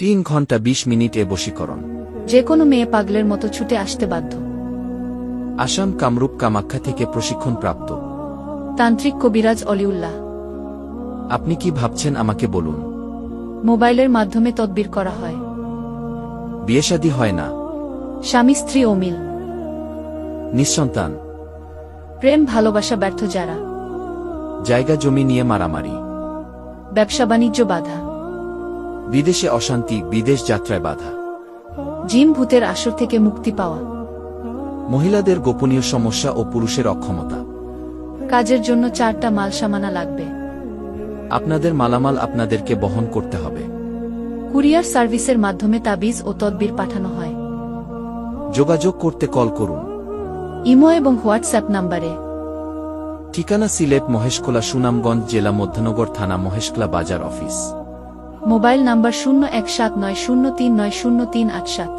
3 ঘন্টা 20 মিনিট বশীকরণ। যে কোনো মেয়ে পাগলের মতো ছুটে আসতে বাধ্য। আসাম কামরূপ কামাখ্যা থেকে প্রশিক্ষণপ্রাপ্ত তান্ত্রিক কবিরাজ অলিউল্লাহ। আপনি কি ভাবছেন আমাকে বলুন। মোবাইলের মাধ্যমে তদবির করা হয়। বিয়েশাদী হয় না, স্বামী স্ত্রী অমিল, নিঃসন্তান, প্রেম ভালোবাসা ব্যর্থ যারা, জায়গা জমি নিয়ে মারামারি, ব্যবসা বাণিজ্য বাধা, বিদেশে অশান্তি, বিদেশ যাত্রায় বাধা, জিন ভূতের আসর থেকে মুক্তি পাওয়া, মহিলাদের গোপনীয় সমস্যা ও পুরুষের অক্ষমতা। কাজের জন্য 4টা মালসামানা লাগবে। আপনাদের মালামাল আপনাদেরকে বহন করতে হবে। কুরিয়ার সার্ভিসের মাধ্যমে তাবিজ ও তদবির পাঠানো হয়। যোগাযোগ করতে কল করুন। ইমো এবং হোয়াটসঅ্যাপ নাম্বারে। ঠিকানা সিলেট মহেশখোলা, সুনামগঞ্জ জেলা, মধ্যনগর থানা, মহেশখোলা বাজার অফিস। Mobile number 017903900387।